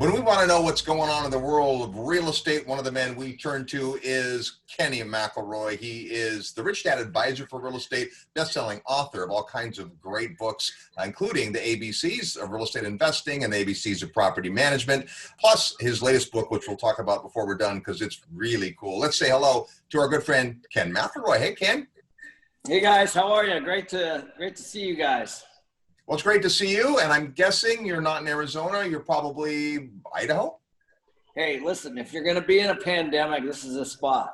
When we want to know what's going on in the world of real estate, one of the men we turn to is Ken McElroy. He is the Rich Dad Advisor for real estate, best-selling author of all kinds of great books, including the ABCs of real estate investing and the ABCs of property management, plus his latest book, which we'll talk about before we're done because it's really cool. Let's say hello to our good friend Ken McElroy. Hey, Ken. Hey guys, how are you? Great to see you guys. Well, it's great to see you, and I'm guessing you're not in Arizona. You're probably Idaho? Hey, listen, if you're going to be in a pandemic, this is a spot.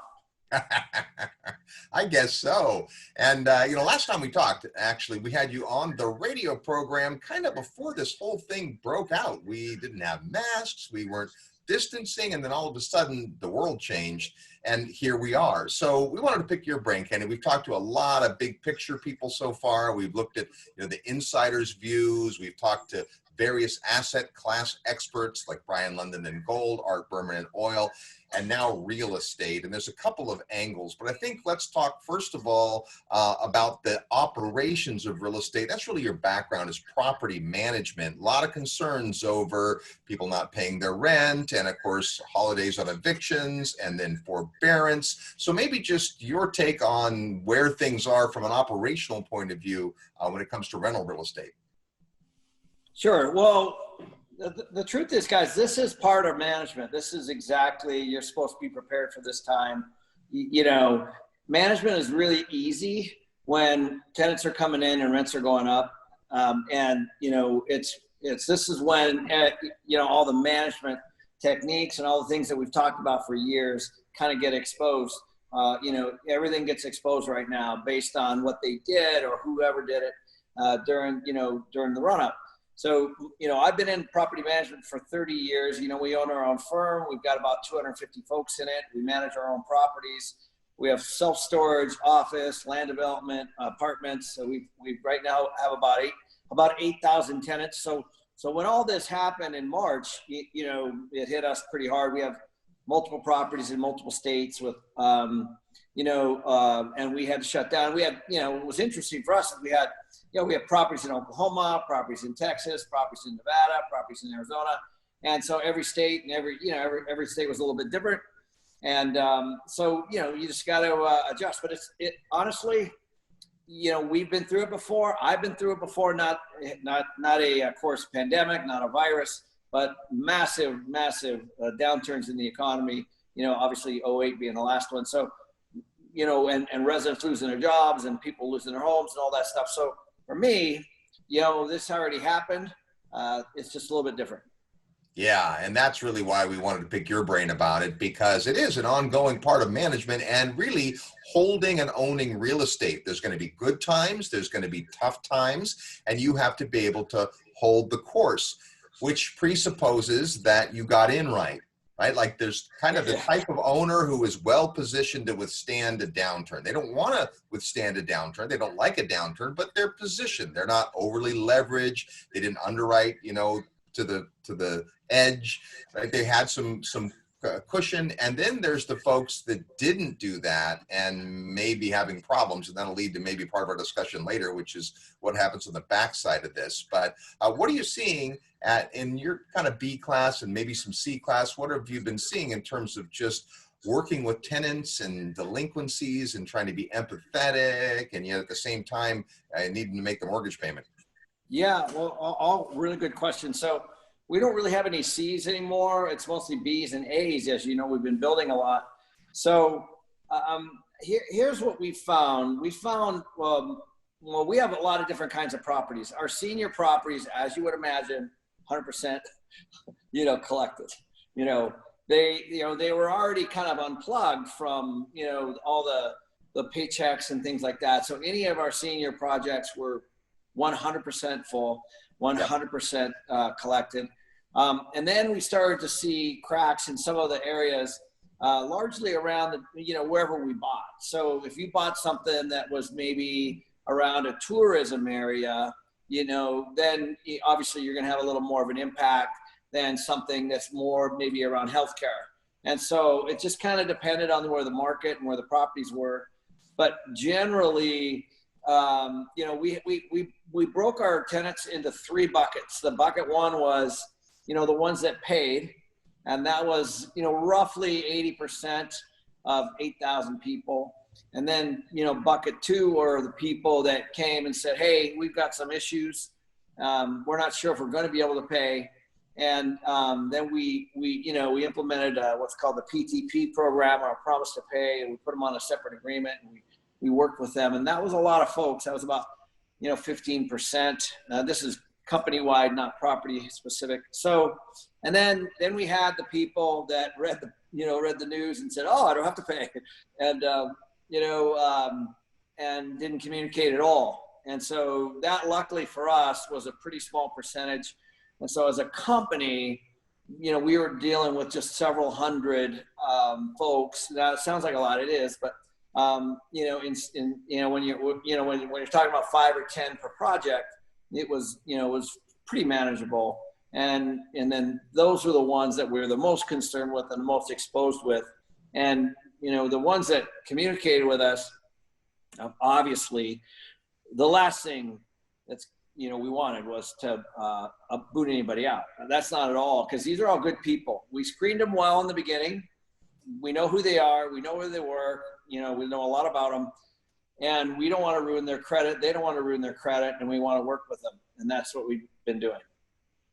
I guess so. And, last time we talked, actually, we had you on the radio program kind of before this whole thing broke out. We didn't have masks. We weren't distancing. And then all of a sudden, the world changed. And here we are. So we wanted to pick your brain, Kenny. We've talked to a lot of big picture people so far. We've looked at the insiders' views. We've talked to various asset class experts like Brian London in gold, Art Berman in oil, and now real estate. And there's a couple of angles, but I think let's talk first of all about the operations of real estate. That's really your background, is property management. A lot of concerns over people not paying their rent, and of course holidays on evictions, and then forbearance. So maybe just your take on where things are from an operational point of view when it comes to rental real estate. Sure. Well, the truth is, guys, this is part of management. This is exactly, you're supposed to be prepared for this time. Management is really easy when tenants are coming in and rents are going up. This is when, all the management techniques and all the things that we've talked about for years kind of get exposed. Everything gets exposed right now based on what they did or whoever did it during the run up. So, I've been in property management for 30 years. We own our own firm. We've got about 250 folks in it. We manage our own properties. We have self-storage, office, land development, apartments. So we right now have about 8,000 tenants. So when all this happened in March, it hit us pretty hard. We have multiple properties in multiple states with, and we had to shut down. We had, it was interesting for us. We have properties in Oklahoma, properties in Texas, properties in Nevada, properties in Arizona. And so every state and every state was a little bit different. And you just got to adjust. But honestly, we've been through it before. I've been through it before, not a, of course, pandemic, not a virus, but massive downturns in the economy, obviously 08 being the last one. So, and residents losing their jobs and people losing their homes and all that stuff. So for me, this already happened. It's just a little bit different. Yeah, and that's really why we wanted to pick your brain about it, because it is an ongoing part of management and really holding and owning real estate. There's going to be good times, there's going to be tough times, and you have to be able to hold the course, which presupposes that you got in right? Like there's kind of the type of owner who is well positioned to withstand a downturn. They don't want to withstand a downturn. They don't like a downturn, but they're positioned. They're not overly leveraged. They didn't underwrite, to the edge. Right? They had some cushion. And then there's the folks that didn't do that and may be having problems. And that'll lead to maybe part of our discussion later, which is what happens on the backside of this. But what are you seeing in your kind of B class and maybe some C class? What have you been seeing in terms of just working with tenants and delinquencies and trying to be empathetic and yet at the same time needing to make the mortgage payment? Yeah, well, all really good questions. So we don't really have any C's anymore. It's mostly B's and A's. As you know, we've been building a lot. So here's what we found. We found, we have a lot of different kinds of properties. Our senior properties, as you would imagine, 100%, collected. They were already kind of unplugged from, all the paychecks and things like that. So any of our senior projects were 100% full, 100% collected. And then we started to see cracks in some of the areas, largely around wherever we bought. So if you bought something that was maybe around a tourism area, then obviously you're going to have a little more of an impact than something that's more maybe around healthcare. And so it just kind of depended on where the market and where the properties were. But generally, we broke our tenants into three buckets. The bucket one was the ones that paid, and that was, roughly 80% of 8,000 people. And then, bucket two are the people that came and said, hey, we've got some issues. We're not sure if we're going to be able to pay. And then we implemented what's called the PTP program, or a promise to pay, and we put them on a separate agreement, and we worked with them. And that was a lot of folks. That was about, 15%. This is company-wide, not property specific. So, and then we had the people that read the news and said, oh, I don't have to pay. And, and didn't communicate at all. And so that, luckily for us, was a pretty small percentage. And so as a company, we were dealing with just several hundred folks. Now it sounds like a lot, it is, but when you're talking about 5 or 10 per project, it was pretty manageable. And then those were the ones that we were the most concerned with and the most exposed with. And the ones that communicated with us, obviously, the last thing that's we wanted was to boot anybody out. That's not at all, because these are all good people. We screened them well in the beginning. We know who they are. We know where they work. We know a lot about them, and we don't want to ruin their credit. They don't want to ruin their credit, and we want to work with them. And that's what we've been doing.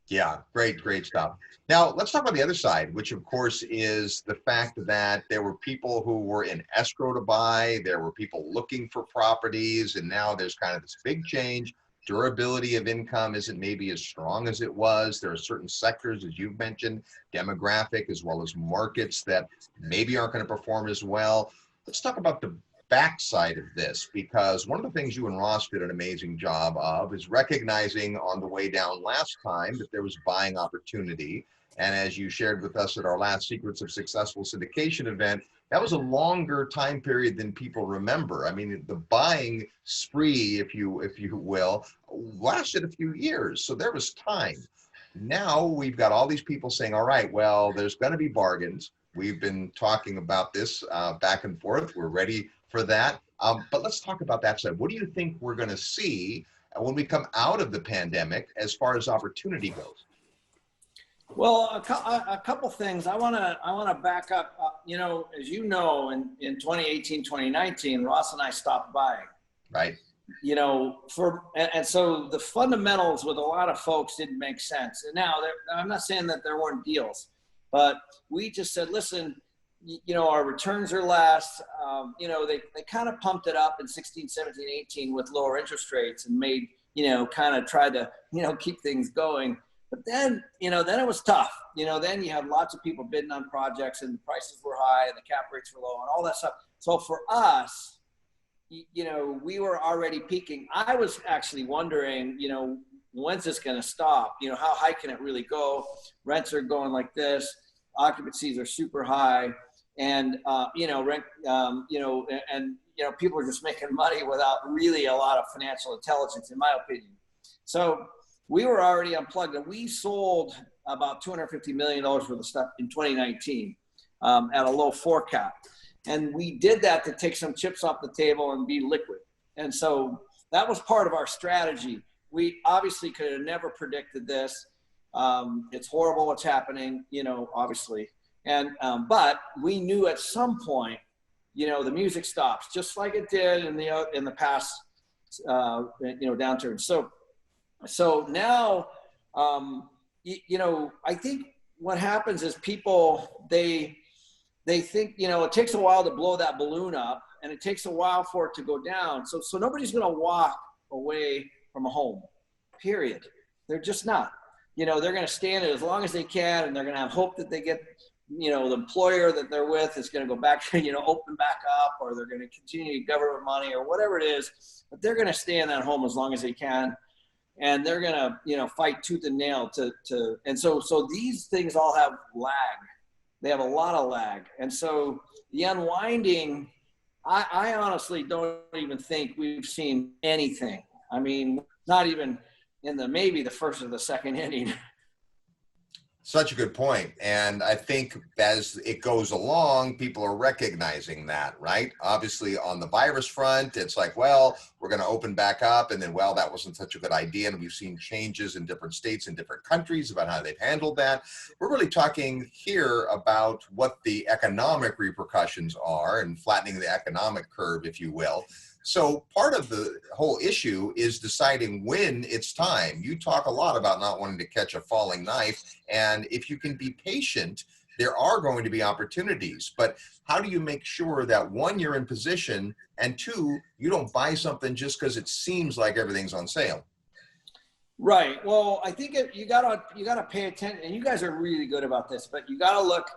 Yeah, great stuff. Now let's talk about the other side, which of course is the fact that there were people who were in escrow to buy. There were people looking for properties, and now there's kind of this big change. Durability of income isn't maybe as strong as it was. There are certain sectors, as you've mentioned, demographic as well as markets, that maybe aren't going to perform as well. Let's talk about the backside of this, because one of the things you and Ross did an amazing job of is recognizing on the way down last time that there was buying opportunity. And as you shared with us at our last Secrets of Successful Syndication event, that was a longer time period than people remember. I mean, the buying spree, if you will, lasted a few years. So there was time. Now we've got all these people saying, all right, well, there's going to be bargains. We've been talking about this back and forth. We're ready for that. But let's talk about that side. What do you think we're going to see when we come out of the pandemic as far as opportunity goes? Well, a couple things. I want to back up. As you know, in 2018, 2019, Ross and I stopped buying. Right. And so the fundamentals with a lot of folks didn't make sense. And now I'm not saying that there weren't deals, but we just said, listen, our returns are less. They kind of pumped it up in 16, 17, 18 with lower interest rates and made, kind of tried to, keep things going. But then, then it was tough. Then you had lots of people bidding on projects and the prices were high and the cap rates were low and all that stuff. So for us, we were already peaking. I was actually wondering, when's this going to stop? How high can it really go? Rents are going like this. Occupancies are super high. And, rent, people are just making money without really a lot of financial intelligence, in my opinion. So we were already unplugged, and we sold about $250 million worth of stuff in 2019 at a low 4 cap. And we did that to take some chips off the table and be liquid. And so that was part of our strategy. We obviously could have never predicted this. It's horrible what's happening, obviously. And but we knew at some point, the music stops, just like it did in the past, downturn. So now, I think what happens is people, they think, it takes a while to blow that balloon up, and it takes a while for it to go down. So nobody's going to walk away from a home, period. They're just not. They're going to stay in it as long as they can, and they're going to have hope that they get, the employer that they're with is going to go back, open back up, or they're going to continue government money or whatever it is. But they're going to stay in that home as long as they can. And they're going to, fight tooth and nail and so these things all have lag. They have a lot of lag. And so the unwinding, I honestly don't even think we've seen anything. I mean, not even in maybe the first or the second inning. Such a good point. And I think as it goes along, people are recognizing that, right? Obviously, on the virus front, it's like, well, we're going to open back up. And then, well, that wasn't such a good idea. And we've seen changes in different states and different countries about how they've handled that. We're really talking here about what the economic repercussions are and flattening the economic curve, if you will. So part of the whole issue is deciding when it's time. You talk a lot about not wanting to catch a falling knife. And if you can be patient, there are going to be opportunities. But how do you make sure that one, you're in position, and two, you don't buy something just because it seems like everything's on sale? Right. Well, I think you gotta pay attention, and you guys are really good about this, but you gotta look.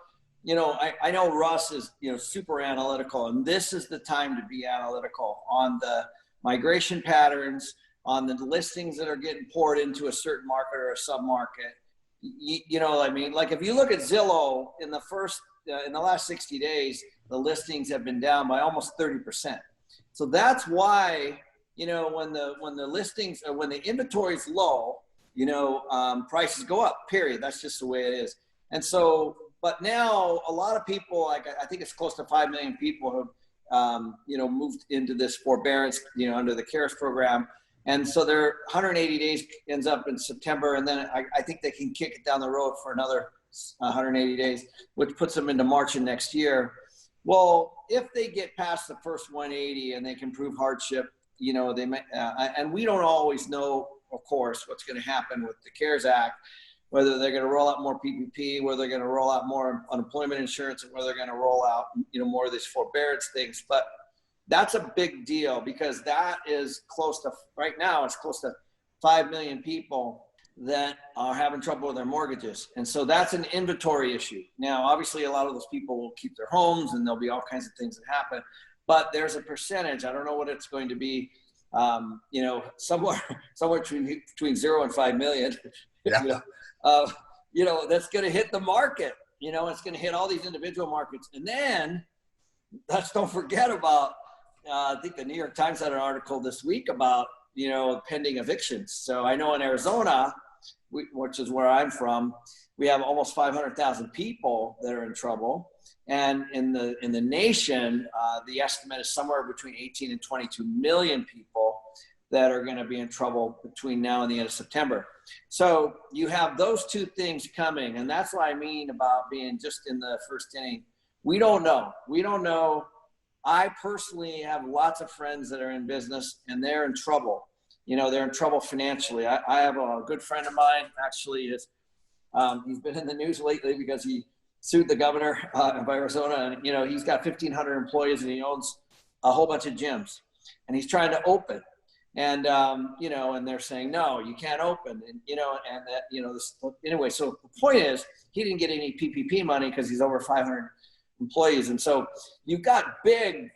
I know Russ is, super analytical, and this is the time to be analytical on the migration patterns, on the listings that are getting poured into a certain market or a sub-market. You know what I mean? Like if you look at Zillow in the last 60 days, the listings have been down by almost 30%. So that's why, when the listings, or when the inventory is low, prices go up, period. That's just the way it is. And so, but now a lot of people, like I think it's close to 5 million people have, moved into this forbearance, under the CARES program. And so their 180 days ends up in September. And then I think they can kick it down the road for another 180 days, which puts them into March of next year. Well, if they get past the first 180 and they can prove hardship, they may, and we don't always know, of course, what's going to happen with the CARES Act, whether they're going to roll out more PPP, whether they're going to roll out more unemployment insurance, and whether they're going to roll out, more of these forbearance things. But that's a big deal, because that is right now, it's close to 5 million people that are having trouble with their mortgages. And so that's an inventory issue. Now, obviously, a lot of those people will keep their homes, and there'll be all kinds of things that happen. But there's a percentage, I don't know what it's going to be, somewhere between 0 and 5 million. Yeah. That's going to hit the market. It's going to hit all these individual markets. And then don't forget about, I think the New York Times had an article this week about, pending evictions. So I know in Arizona, which is where I'm from, we have almost 500,000 people that are in trouble. And in the nation, the estimate is somewhere between 18 and 22 million people that are going to be in trouble between now and the end of September. So you have those two things coming. And that's what I mean about being just in the first inning. We don't know. I personally have lots of friends that are in business, and they're in trouble. They're in trouble financially. I have a good friend of mine, actually, he's been in the news lately because he sued the governor of Arizona. And, he's got 1,500 employees, and he owns a whole bunch of gyms. And he's trying to open. And, and they're saying, no, you can't open. And, anyway, so the point is, he didn't get any PPP money because he's over 500 employees. And so you've got big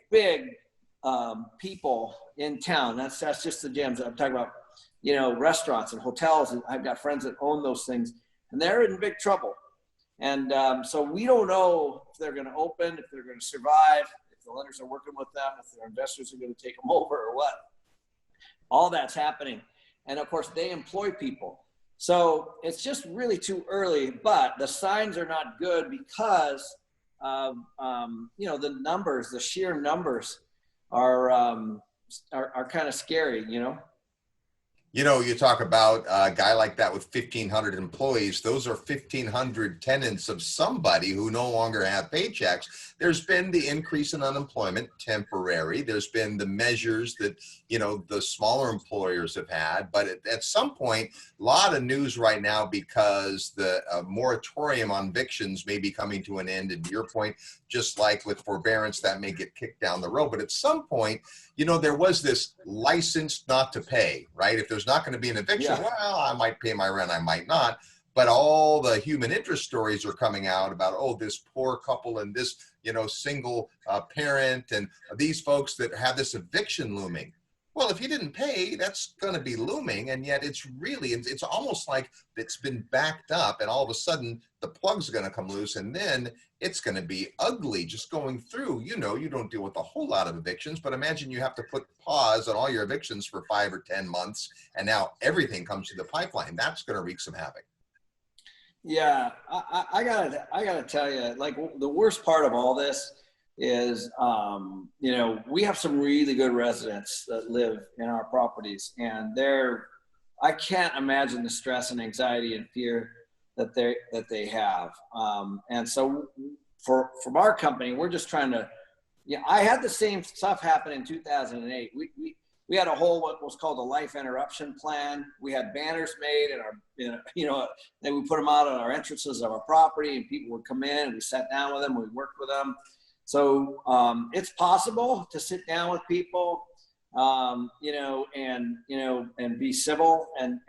people in town. That's just the gyms. I'm talking about, restaurants and hotels. And I've got friends that own those things, and they're in big trouble. And so we don't know if they're going to open, if they're going to survive, if the lenders are working with them, if their investors are going to take them over or what. All that's happening. And of course, they employ people. So it's just really too early, but the signs are not good because of, the sheer numbers are kind of scary, You talk about a guy like that with 1,500 employees. Those are 1,500 tenants of somebody who no longer have paychecks. There's been the increase in unemployment, temporary. There's been the measures that, the smaller employers have had. But at some point, a lot of news right now because the moratorium on evictions may be coming to an end. And to your point, just like with forbearance, that may get kicked down the road. But at some point, there was this license not to pay, right? If there's not going to be an eviction, well, I might pay my rent, I might not. But all the human interest stories are coming out about, this poor couple and this, single parent and these folks that have this eviction looming. Well, if you didn't pay, that's going to be looming. And yet it's almost like it's been backed up, and all of a sudden the plug's going to come loose, and then it's going to be ugly just going through. You don't deal with a whole lot of evictions, but imagine you have to put pause on all your evictions for 5 or 10 months, and now everything comes to the pipeline. That's going to wreak some havoc. Yeah, I gotta tell you, like the worst part of all this is, you know, we have some really good residents that live in our properties, and I can't imagine the stress and anxiety and fear that they have. And so from our company, we're just trying to, yeah, I had the same stuff happen in 2008. We had a whole, what was called a life interruption plan. We had banners made and then we put them out on our entrances of our property, and people would come in and we sat down with them, we worked with them. So it's possible to sit down with people, and be civil and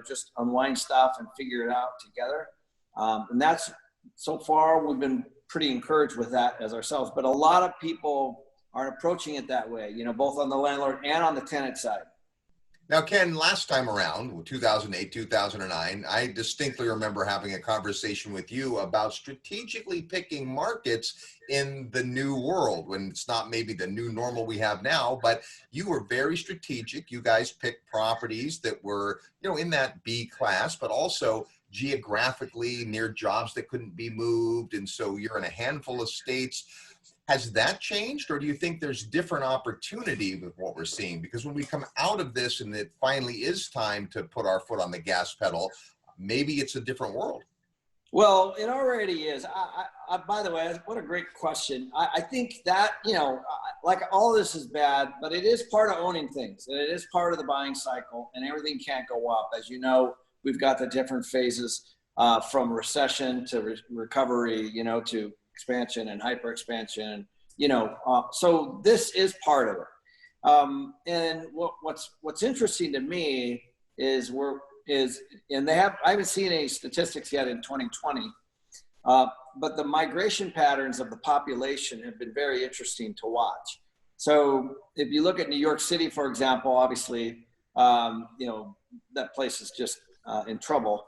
just unwind stuff and figure it out together. And that's, so far we've been pretty encouraged with that as ourselves, but a lot of people aren't approaching it that way, both on the landlord and on the tenant side. Now, Ken, last time around, 2008, 2009, I distinctly remember having a conversation with you about strategically picking markets in the new world, when it's not maybe the new normal we have now, but you were very strategic. You guys picked properties that were, in that B class, but also geographically near jobs that couldn't be moved. And so you're in a handful of states. Has that changed, or do you think there's different opportunity with what we're seeing? Because when we come out of this and it finally is time to put our foot on the gas pedal, maybe it's a different world. Well, it already is. By the way, what a great question. I think that, like all this is bad, but it is part of owning things, and it is part of the buying cycle, and everything can't go up. As you know, we've got the different phases from recession to recovery, to expansion and hyper expansion, so this is part of it. And what's interesting to me is and I haven't seen any statistics yet in 2020, but the migration patterns of the population have been very interesting to watch. So if you look at New York City, for example, obviously, that place is just in trouble,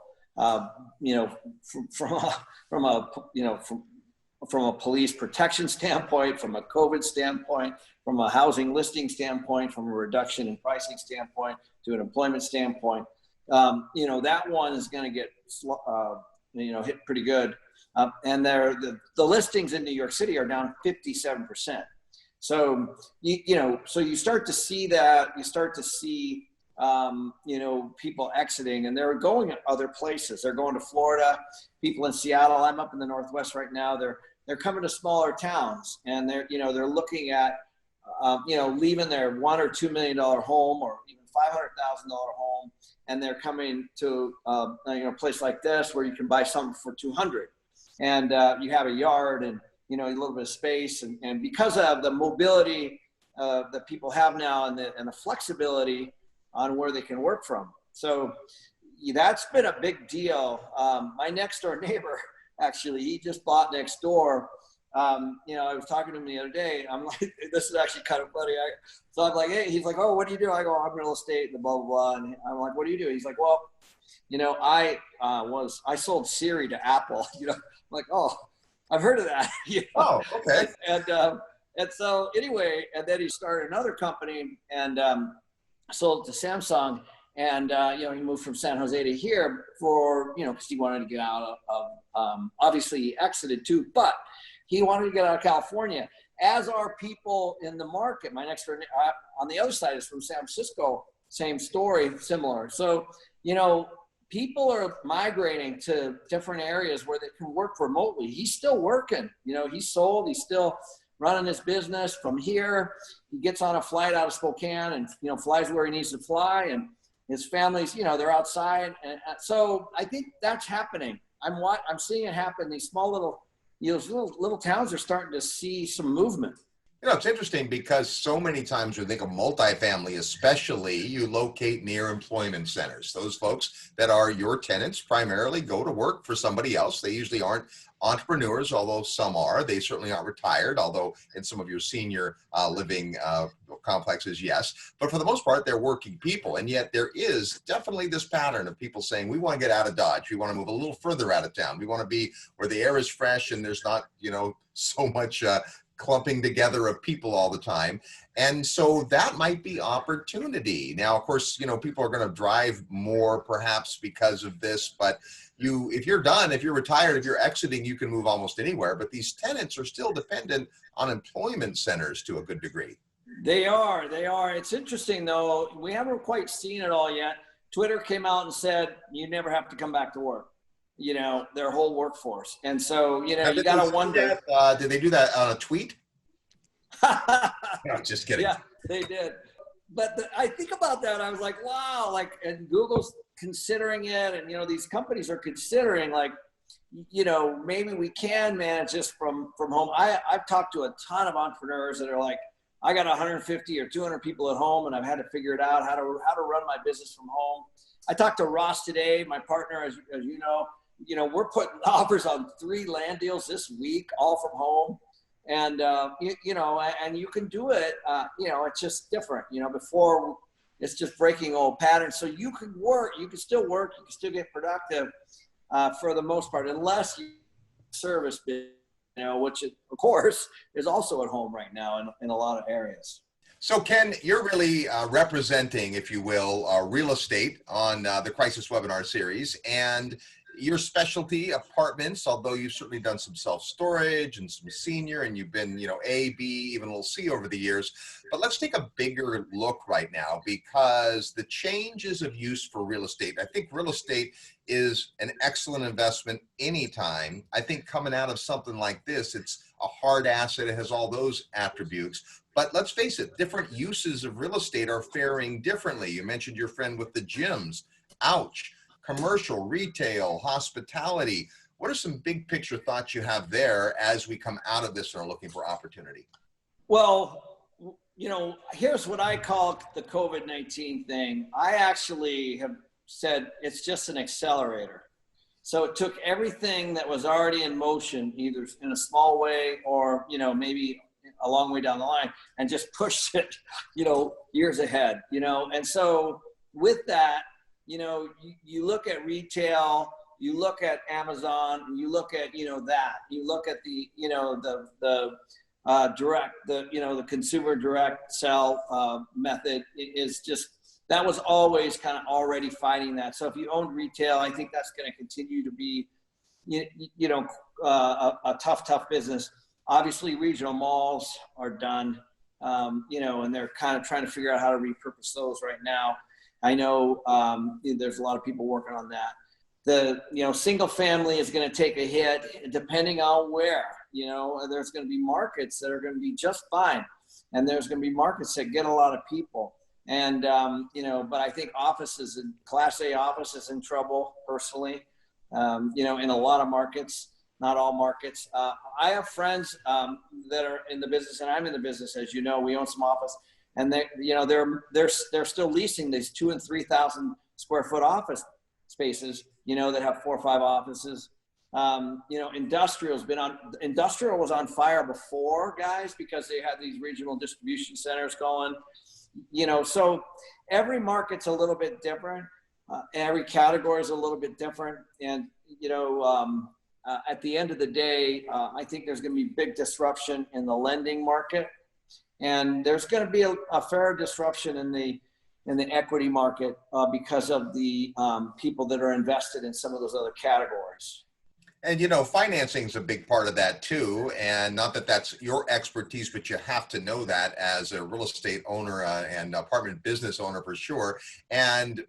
from a police protection standpoint, from a COVID standpoint, from a housing listing standpoint, from a reduction in pricing standpoint, to an employment standpoint, that one is going to get, hit pretty good. And the listings in New York City are down 57%. So, so you start to see that, people exiting, and they're going other places. They're going to Florida. People in Seattle. I'm up in the Northwest right now. They're coming to smaller towns, and they're looking at, leaving their $1 or $2 million home, or even $500,000 home, and they're coming to a place like this where you can buy something for $200, and you have a yard and a little bit of space, and because of the mobility that people have now, and the flexibility on where they can work from. So that's been a big deal. My next door neighbor, actually, he just bought next door. I was talking to him the other day. I'm like, this is actually kind of funny. So I'm like, hey, he's like, oh, what do you do? I go, I'm real estate and blah, blah, blah. And I'm like, what do you do? He's like, well, I sold Siri to Apple. I'm like, oh, I've heard of that. Oh, okay. And so anyway, and then he started another company and sold to Samsung. And, he moved from San Jose to here for, because he wanted to get out of, obviously he exited too, but he wanted to get out of California, as are people in the market. My next door on the other side is from San Francisco, same story, similar. So, people are migrating to different areas where they can work remotely. He's still working, he's sold, he's still running his business from here. He gets on a flight out of Spokane and, flies where he needs to fly, and his family's, they're outside. And so I think that's happening. I'm seeing it happen. These small little towns are starting to see some movement. It's interesting because so many times we think of multifamily, especially, you locate near employment centers. Those folks that are your tenants primarily go to work for somebody else. They usually aren't entrepreneurs, although some are. They certainly aren't retired, although in some of your senior living complexes, yes. But for the most part, they're working people. And yet there is definitely this pattern of people saying, we want to get out of Dodge. We want to move a little further out of town. We want to be where the air is fresh and there's not, so much clumping together of people all the time. And so that might be opportunity. Now, of course, people are going to drive more perhaps because of this, but if you're done, if you're retired, if you're exiting, you can move almost anywhere. But these tenants are still dependent on employment centers to a good degree. They are. It's interesting though. We haven't quite seen it all yet. Twitter came out and said, you never have to come back to work, their whole workforce. And so, you got to wonder. Did they do that on a tweet? No, just kidding. Yeah, they did. But I think about that. I was like, wow, and Google's considering it. And, these companies are considering maybe we can manage this from home. I've talked to a ton of entrepreneurs that are like, I got 150 or 200 people at home and I've had to figure it out how to run my business from home. I talked to Ross today, my partner, as you know, we're putting offers on 3 land deals this week, all from home. And, and you can do it, it's just different, before it's just breaking old patterns. So you can still work, you can still get productive for the most part, unless you service business, which of course is also at home right now in a lot of areas. So Ken, you're really representing, if you will, real estate on the Crisis Webinar Series, and your specialty, apartments, although you've certainly done some self-storage and some senior, and you've been, A, B, even a little C over the years. But let's take a bigger look right now, because the changes of use for real estate, I think real estate is an excellent investment anytime. I think coming out of something like this, it's a hard asset. It has all those attributes. But let's face it, different uses of real estate are faring differently. You mentioned your friend with the gyms. Ouch. Commercial, retail, hospitality. What are some big picture thoughts you have there as we come out of this and are looking for opportunity? Well, here's what I call the COVID-19 thing. I actually have said it's just an accelerator. So it took everything that was already in motion, either in a small way or, maybe a long way down the line, and just pushed it, years ahead, and so with that, you look at retail, you look at Amazon, you look at, you look at the, the consumer direct sell method is just, that was always kind of already fighting that. So if you own retail, I think that's going to continue to be, a tough business. Obviously regional malls are done, and they're kind of trying to figure out how to repurpose those right now. I know there's a lot of people working on that. The single family is going to take a hit depending on where. There's going to be markets that are going to be just fine, and there's going to be markets that get a lot of people. And but I think offices and Class A offices in trouble personally. In a lot of markets, not all markets. I have friends that are in the business, and I'm in the business, as you know. We own some office. And they're still leasing these 2,000 and 3,000 square foot office spaces, that have 4 or 5 offices. Industrial was on fire before, guys, because they had these regional distribution centers going. So every market's a little bit different. Every category is a little bit different, and at the end of the day, I think there's going to be big disruption in the lending market. And there's going to be a fair disruption in the equity market because of the people that are invested in some of those other categories. And, financing is a big part of that too. And not that that's your expertise, but you have to know that as a real estate owner and apartment business owner for sure. And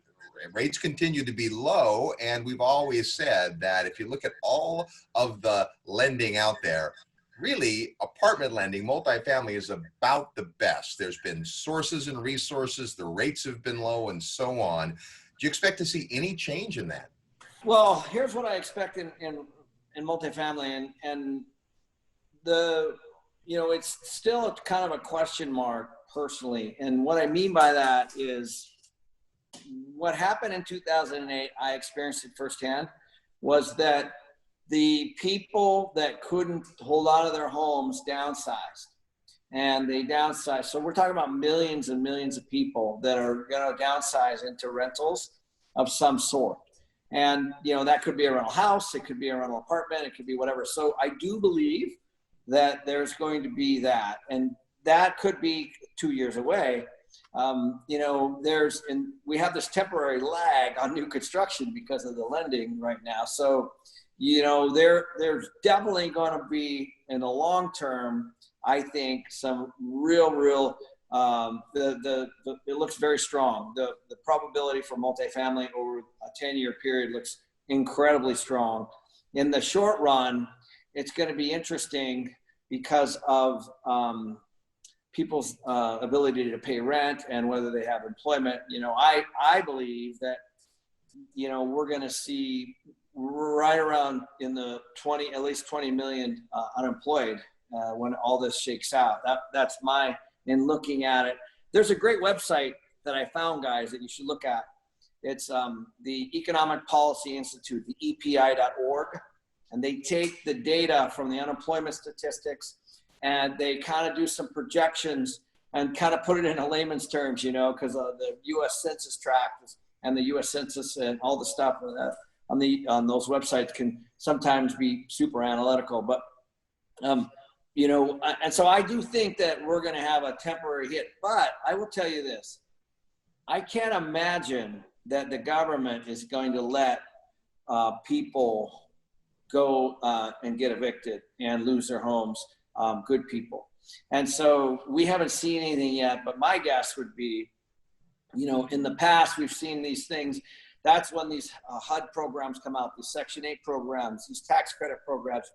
rates continue to be low. And we've always said that if you look at all of the lending out there, really, apartment lending, multifamily is about the best. There's been sources and resources, the rates have been low, and so on. Do you expect to see any change in that? Well, here's what I expect in multifamily, and it's still kind of a question mark personally. And what I mean by that is what happened in 2008, I experienced it firsthand, was that the people that couldn't hold on to their homes downsized, and they downsized. So we're talking about millions and millions of people that are going to downsize into rentals of some sort. And, that could be a rental house, it could be a rental apartment, it could be whatever. So I do believe that there's going to be that, and that could be 2 years away. You know, we have this temporary lag on new construction because of the lending right now. So, you know, there's definitely going to be, in the long term, I think, some real it looks very strong. The probability for multifamily over a 10-year period looks incredibly strong. In the short run, it's going to be interesting because of people's ability to pay rent and whether they have employment. You know, I believe that, you know, we're going to see right around in the at least 20 million unemployed when all this shakes out. That's in looking at it. There's a great website that I found, guys, that you should look at. It's the Economic Policy Institute, the EPI.org, and they take the data from the unemployment statistics and they kind of do some projections and kind of put it in a layman's terms, you know, because the U.S. Census tract and the U.S. Census and all the stuff on those websites can sometimes be super analytical. But, you know, and so I do think that we're going to have a temporary hit. But I will tell you this. I can't imagine that the government is going to let people go and get evicted and lose their homes, good people. And so we haven't seen anything yet, but my guess would be, you know, in the past, we've seen these things. That's when these HUD programs come out, these Section 8 programs, these tax credit programs,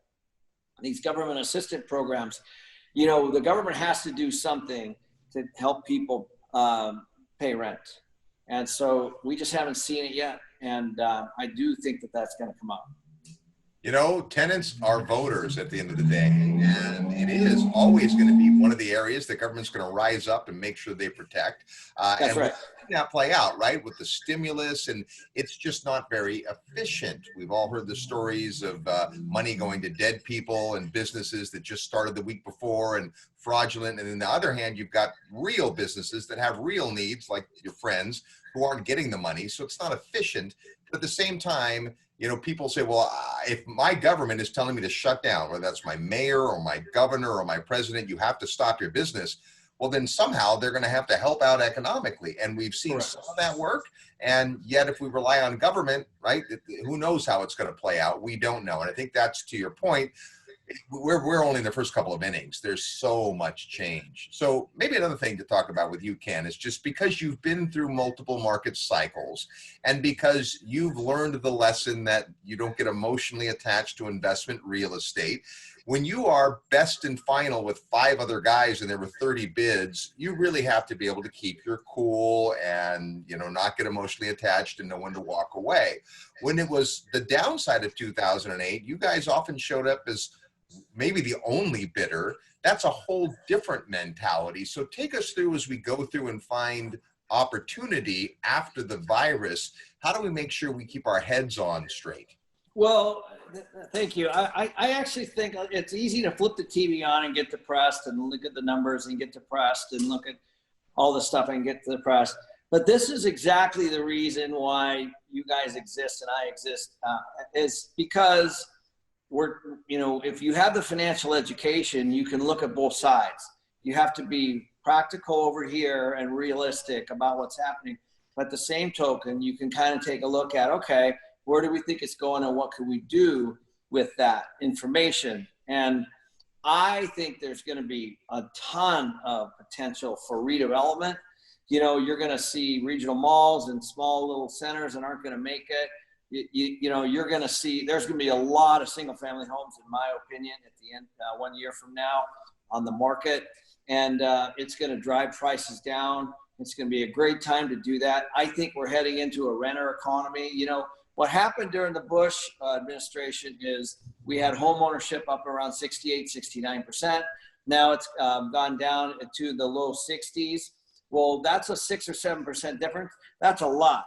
these government assistance programs. You know, the government has to do something to help people pay rent. And so we just haven't seen it yet. And I do think that that's going to come up. You know, tenants are voters at the end of the day, and it is always going to be one of the areas the government's going to rise up and make sure they protect. That's right. We've that play out, right, with the stimulus, and it's just not very efficient. We've all heard the stories of money going to dead people and businesses that just started the week before and fraudulent. And on the other hand, you've got real businesses that have real needs, like your friends, who aren't getting the money. So it's not efficient. But at the same time, you know, people say, well, if my government is telling me to shut down, whether that's my mayor or my governor or my president, you have to stop your business. Well, then somehow they're going to have to help out economically. And we've seen some of that work. And yet, if we rely on government, right, who knows how it's going to play out? We don't know. And I think that's, to your point, we're only in the first couple of innings. There's so much change. So maybe another thing to talk about with you, Ken, is just because you've been through multiple market cycles and because you've learned the lesson that you don't get emotionally attached to investment real estate. When you are best and final with 5 other guys and there were 30 bids, you really have to be able to keep your cool and, you know, not get emotionally attached and know when to walk away. When it was the downside of 2008, you guys often showed up as maybe the only bidder. That's a whole different mentality. So take us through as we go through and find opportunity after the virus. How do we make sure we keep our heads on straight? Well, thank you. I actually think it's easy to flip the TV on and get depressed and look at the numbers and get depressed and look at all the stuff and get depressed. But this is exactly the reason why you guys exist and I exist, is because you know, if you have the financial education, you can look at both sides. You have to be practical over here and realistic about what's happening. But at the same token, you can kind of take a look at, okay, where do we think it's going and what can we do with that information? And I think there's going to be a ton of potential for redevelopment. You know, you're going to see regional malls and small little centers that aren't going to make it. You know, you're going to see, there's going to be a lot of single family homes, in my opinion, at the end, 1 year from now on the market. And it's going to drive prices down. It's going to be a great time to do that. I think we're heading into a renter economy. You know, what happened during the Bush administration is we had home ownership up around 68, 69%. Now it's gone down to the low 60s. Well, that's a 6 or 7% difference. That's a lot.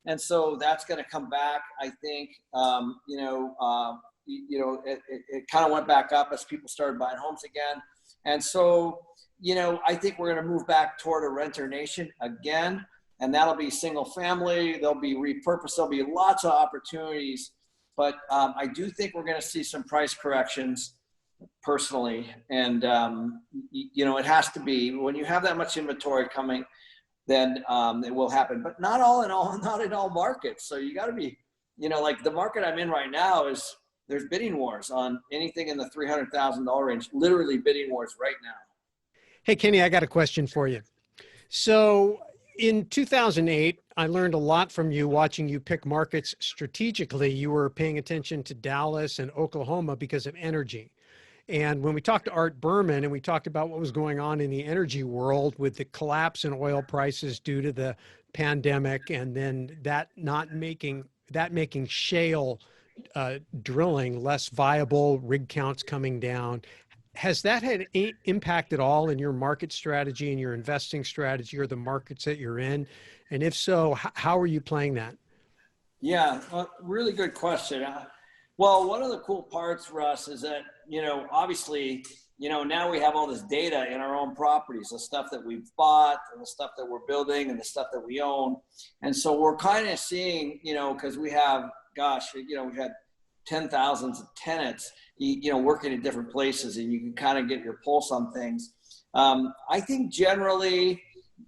And so that's going to come back. I think, it kind of went back up as people started buying homes again. And so, you know, I think we're going to move back toward a renter nation again, and that'll be single family. There'll be repurposed. There'll be lots of opportunities, but I do think we're going to see some price corrections. personally. And, it has to be, when you have that much inventory coming, then it will happen, but not in all markets. So you got to be, like the market I'm in right now there's bidding wars on anything in the $300,000 range, literally bidding wars right now. Hey, Kenny, I got a question for you. So in 2008, I learned a lot from you watching you pick markets strategically. You were paying attention to Dallas and Oklahoma because of energy. And when we talked to Art Berman and we talked about what was going on in the energy world with the collapse in oil prices due to the pandemic, and then that making shale drilling less viable, rig counts coming down, has that had any impact at all in your market strategy and your investing strategy or the markets that you're in? And if so, how are you playing that? Yeah, really good question. Well, one of the cool parts, Russ, is that, obviously, now we have all this data in our own properties, the stuff that we've bought and the stuff that we're building and the stuff that we own. And so we're kind of seeing, because we have, we've had 10,000 of tenants, working in different places, and you can kind of get your pulse on things. I think generally,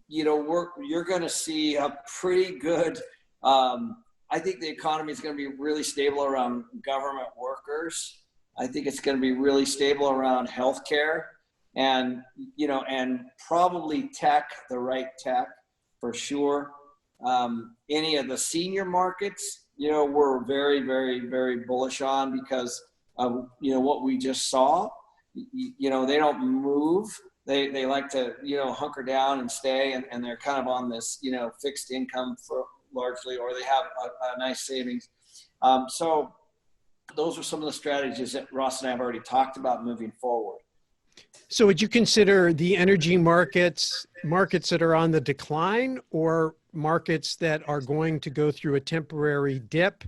you're going to see a pretty good, I think the economy is going to be really stable around government workers. I think it's going to be really stable around healthcare and probably tech, the right tech for sure. Any of the senior markets, we're very, very, very bullish on because of, what we just saw. They don't move. They like to, hunker down and stay, and they're kind of on this, fixed income for largely, or they have a nice savings. So those are some of the strategies that Ross and I have already talked about moving forward. So would you consider the energy markets that are on the decline, or markets that are going to go through a temporary dip,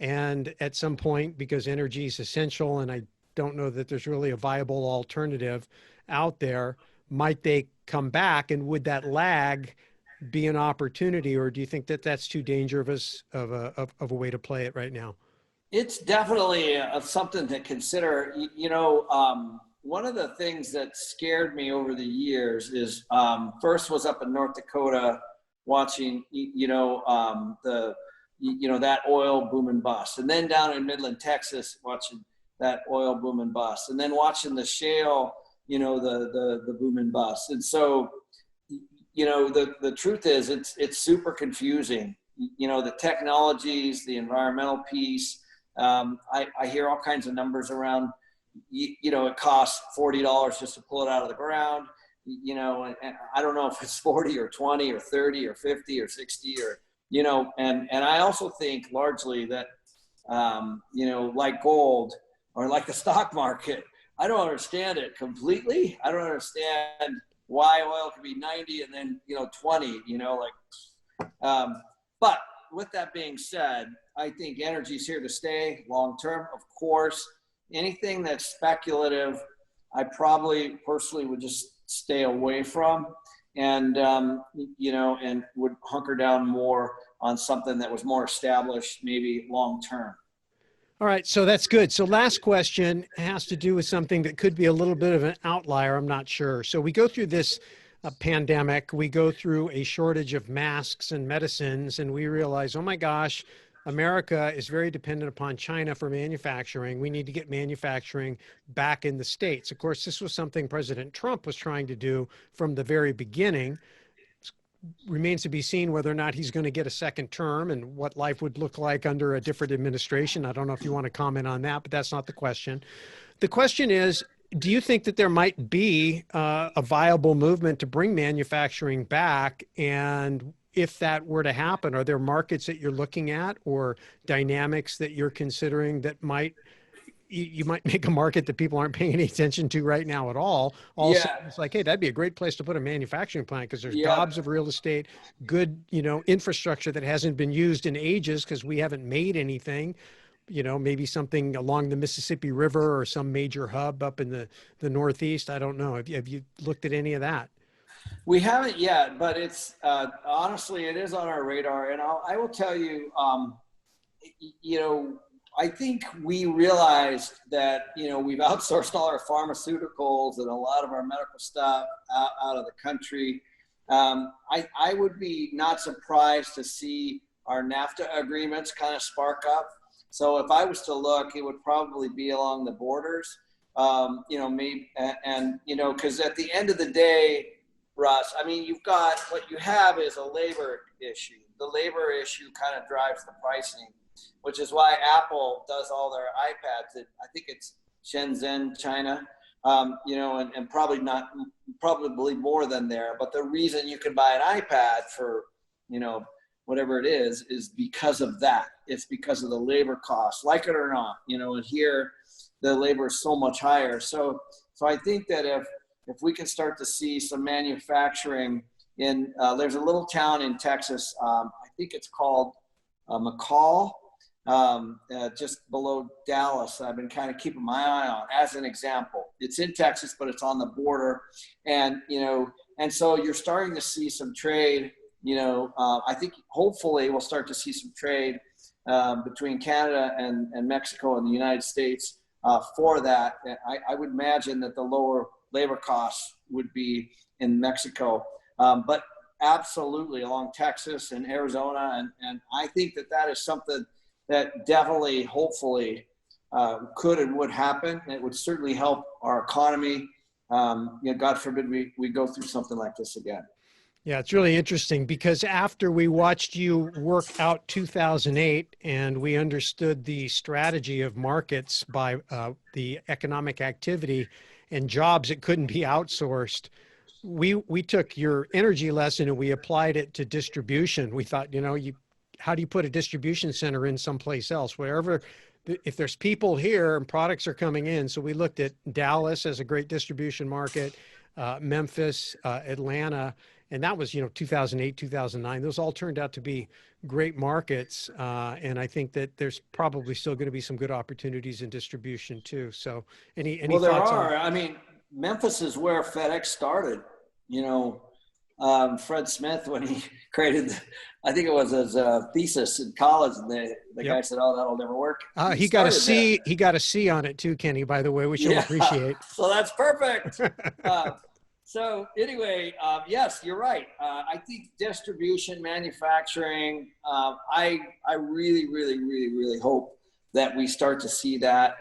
and at some point, because energy is essential and I don't know that there's really a viable alternative out there, might they come back, and would that lag be an opportunity, or do you think that that's too dangerous of a way to play it right now? It's definitely something to consider. One of the things that scared me over the years is first was up in North Dakota watching that oil boom and bust, and then down in Midland, Texas, watching that oil boom and bust, and then watching the shale, the boom and bust. And so the truth is it's super confusing. The technologies, the environmental piece. I hear all kinds of numbers around, it costs $40 just to pull it out of the ground, and I don't know if it's 40 or 20 or 30 or 50 or 60 or, and I also think largely that, like gold or like the stock market, I don't understand it completely. I don't understand why oil could be 90 and then, 20, but with that being said, I think energy is here to stay long term. Of course, anything that's speculative, I probably personally would just stay away from, and and would hunker down more on something that was more established, maybe long term. All right, so that's good. So last question has to do with something that could be a little bit of an outlier. I'm not sure. So we go through this pandemic, we go through a shortage of masks and medicines, and we realize, oh my gosh, America is very dependent upon China for manufacturing. We need to get manufacturing back in the States. Of course, this was something President Trump was trying to do from the very beginning. Remains to be seen whether or not he's going to get a second term and what life would look like under a different administration. I don't know if you want to comment on that, but that's not the question. The question is, do you think that there might be a viable movement to bring manufacturing back? And if that were to happen, are there markets that you're looking at or dynamics that you're considering that you might make a market that people aren't paying any attention to right now at all? Also, it's like, hey, that'd be a great place to put a manufacturing plant because there's gobs of real estate, good, infrastructure that hasn't been used in ages because we haven't made anything. Maybe something along the Mississippi River or some major hub up in the Northeast. I don't know. Have you looked at any of that? We haven't yet, but it's honestly, it is on our radar. And I will tell you, I think we realized that, we've outsourced all our pharmaceuticals and a lot of our medical stuff out of the country. I would be not surprised to see our NAFTA agreements kind of spark up. So if I was to look, it would probably be along the borders, maybe, and because at the end of the day, Russ, I mean, what you have is a labor issue. The labor issue kind of drives the pricing, which is why Apple does all their iPads. I think it's Shenzhen, China, and probably more than there. But the reason you can buy an iPad for, whatever it is because of that. It's because of the labor costs, like it or not, and here the labor is so much higher. So I think that if we can start to see some manufacturing in, there's a little town in Texas, I think it's called McCall, just below Dallas. I've been kind of keeping my eye on as an example. It's in Texas, but it's on the border. And, and so you're starting to see some trade, I think hopefully we'll start to see some trade between Canada and Mexico and the United States for that. And I would imagine that the lower labor costs would be in Mexico, but absolutely along Texas and Arizona. And I think that is something that definitely, hopefully, could and would happen. It would certainly help our economy. God forbid we go through something like this again. Yeah, it's really interesting because after we watched you work out 2008 and we understood the strategy of markets by the economic activity and jobs that couldn't be outsourced, we took your energy lesson and we applied it to distribution. We thought, how do you put a distribution center in someplace else? Wherever, if there's people here and products are coming in. So we looked at Dallas as a great distribution market, Memphis, Atlanta, and that was, 2008, 2009. Those all turned out to be great markets. And I think that there's probably still going to be some good opportunities in distribution too. So any well, there thoughts are. on? I mean, Memphis is where FedEx started. Fred Smith, when he created, I think it was his thesis in college, and the guy said, "Oh, that'll never work." He got a C. He got a C on it too, Kenny. By the way, which you'll appreciate. So that's perfect. So anyway, yes, you're right. I think distribution, manufacturing. I really, really, really, really hope that we start to see that.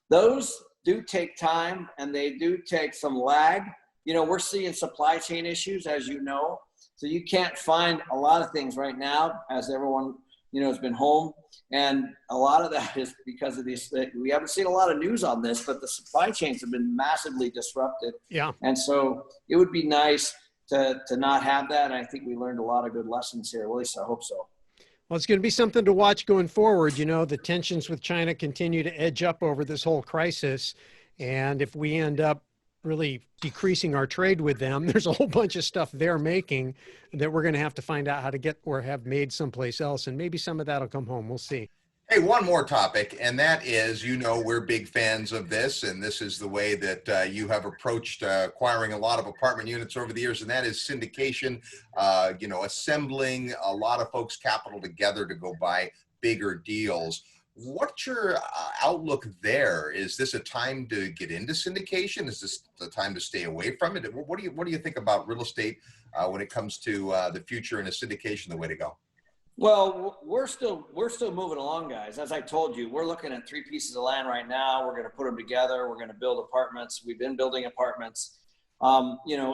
Those do take time, and they do take some lag. We're seeing supply chain issues, as you know. So you can't find a lot of things right now as everyone, has been home. And a lot of that is because of these, we haven't seen a lot of news on this, but the supply chains have been massively disrupted. Yeah. And so it would be nice to not have that. And I think we learned a lot of good lessons here. At least I hope so. Well, it's going to be something to watch going forward. The tensions with China continue to edge up over this whole crisis. And if we end up really decreasing our trade with them, there's a whole bunch of stuff they're making that we're going to have to find out how to get or have made someplace else. And maybe some of that will come home. We'll see. Hey, one more topic, and that is, we're big fans of this, and this is the way that you have approached acquiring a lot of apartment units over the years, and that is syndication, assembling a lot of folks' capital together to go buy bigger deals. What's your outlook there? Is this a time to get into syndication? Is this the time to stay away from it? What do you think about real estate when it comes to the future and is syndication the way to go? Well, we're still moving along, guys. As I told you, we're looking at 3 pieces of land right now. We're going to put them together. We're going to build apartments. We've been building apartments.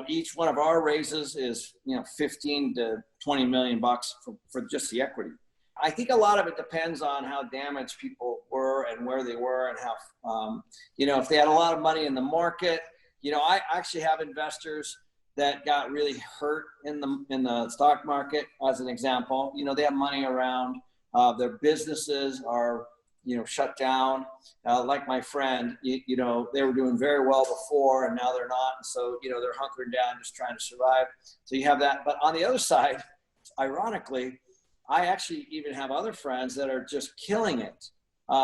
Each one of our raises is 15 to 20 million bucks for just the equity. I think a lot of it depends on how damaged people were and where they were and how, if they had a lot of money in the market. I actually have investors that got really hurt in the stock market, as an example. They have money around, their businesses are, shut down. Like my friend, they were doing very well before and now they're not. And so, they're hunkering down, just trying to survive. So you have that. But on the other side, ironically, I actually even have other friends that are just killing it. There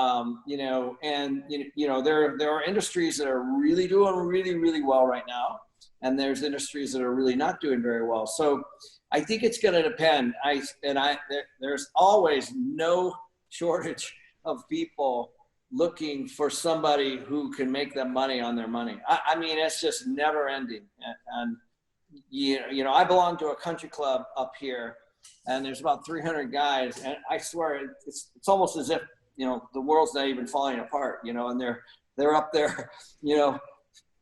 are industries that are really doing really, really well right now. And there's industries that are really not doing very well. So I think it's going to depend. There's always no shortage of people looking for somebody who can make them money on their money. I mean, it's just never ending. And you know, I belong to a country club up here, and there's about 300 guys, and I swear it's almost as if, you know, the world's not even falling apart, you know, and they're up there, you know,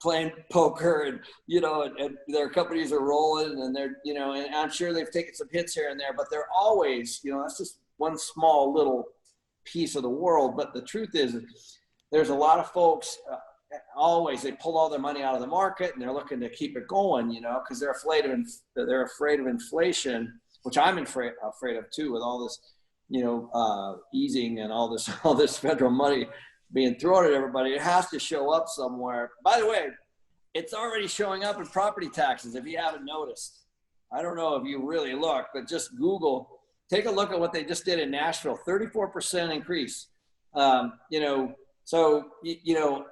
playing poker, and, you know, and their companies are rolling, and they're, you know, and I'm sure they've taken some hits here and there, but they're always, you know, that's just one small little piece of the world. But the truth is, there's a lot of folks, always, they pull all their money out of the market and they're looking to keep it going, you know, because they're afraid of inflation, which I'm afraid of too, with all this, you know, easing and all this federal money being thrown at everybody. It has to show up somewhere. By the way, it's already showing up in property taxes, if you haven't noticed. I don't know if you really look, but just Google, take a look at what they just did in Nashville, 34% increase. You know, so, you know,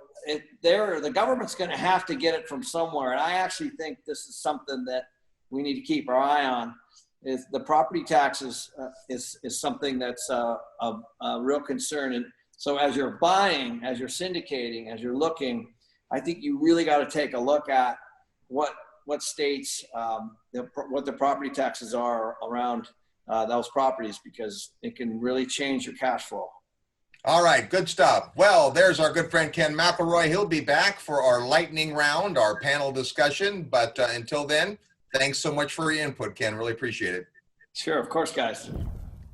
the government's going to have to get it from somewhere. And I actually think this is something that we need to keep our eye on. Is the property taxes is something that's a real concern. And so as you're buying, as you're syndicating, as you're looking, I think you really got to take a look at what states, what the property taxes are around those properties, because it can really change your cash flow. All right, good stuff. Well, there's our good friend Ken McElroy. He'll be back for our lightning round, our panel discussion. But until then, thanks so much for your input, Ken. Really appreciate it. Sure, of course, guys.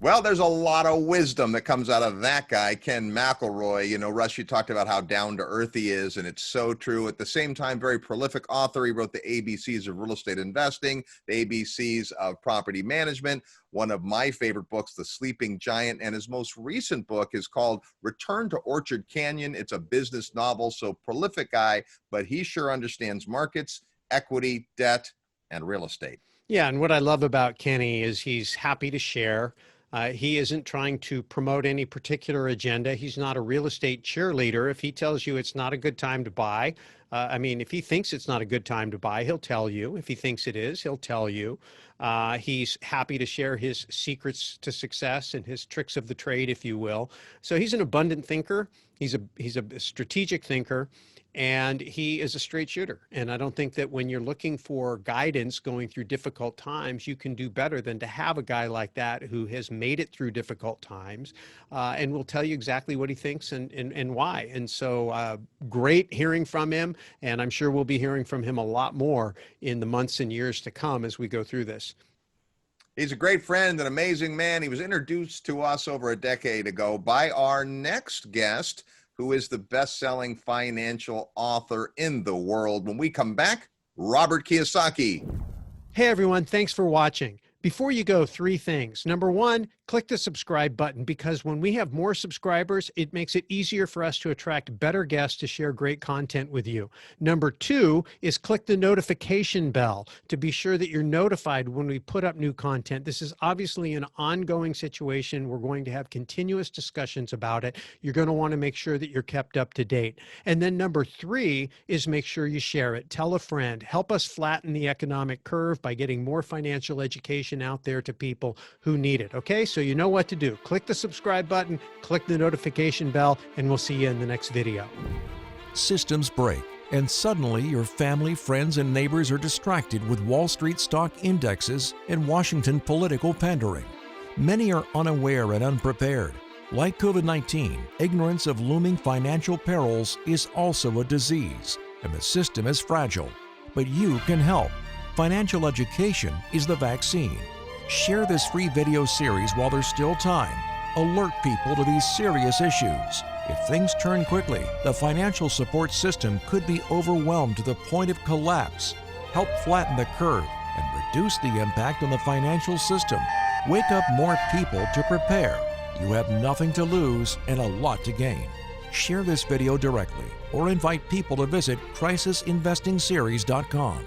Well, there's a lot of wisdom that comes out of that guy, Ken McElroy. You know, Russ, you talked about how down-to-earth he is, and it's so true. At the same time, very prolific author. He wrote the ABCs of real estate investing, the ABCs of property management, one of my favorite books, The Sleeping Giant, and his most recent book is called Return to Orchard Canyon. It's a business novel, so prolific guy, but he sure understands markets, equity, debt, and real estate. Yeah, and what I love about Kenny is he's happy to share. He isn't trying to promote any particular agenda. He's not a real estate cheerleader. If he tells you it's not a good time to buy, I mean, if he thinks it's not a good time to buy, he'll tell you. If he thinks it is, he'll tell you. He's happy to share his secrets to success and his tricks of the trade, if you will. So he's an abundant thinker. He's a strategic thinker. And he is a straight shooter. And I don't think that when you're looking for guidance going through difficult times, you can do better than to have a guy like that who has made it through difficult times and will tell you exactly what he thinks and why. And so great hearing from him. And I'm sure we'll be hearing from him a lot more in the months and years to come as we go through this. He's a great friend, an amazing man. He was introduced to us over a decade ago by our next guest, who is the best-selling financial author in the world. When we come back, Robert Kiyosaki. Hey, everyone. Thanks for watching. Before you go, 3 things. Number 1, click the subscribe button, because when we have more subscribers, it makes it easier for us to attract better guests to share great content with you. Number 2 is click the notification bell to be sure that you're notified when we put up new content. This is obviously an ongoing situation. We're going to have continuous discussions about it. You're going to want to make sure that you're kept up to date. And then number 3 is make sure you share it. Tell a friend. Help us flatten the economic curve by getting more financial education out there to people who need it. Okay, so you know what to do. Click the subscribe button, click the notification bell, and we'll see you in the next video. Systems break, and suddenly your family, friends, and neighbors are distracted with Wall Street stock indexes and Washington political pandering. Many are unaware and unprepared. Like COVID-19, ignorance of looming financial perils is also a disease, and the system is fragile. But you can help. Financial education is the vaccine. Share this free video series while there's still time. Alert people to these serious issues. If things turn quickly, the financial support system could be overwhelmed to the point of collapse. Help flatten the curve and reduce the impact on the financial system. Wake up more people to prepare. You have nothing to lose and a lot to gain. Share this video directly or invite people to visit crisisinvestingseries.com.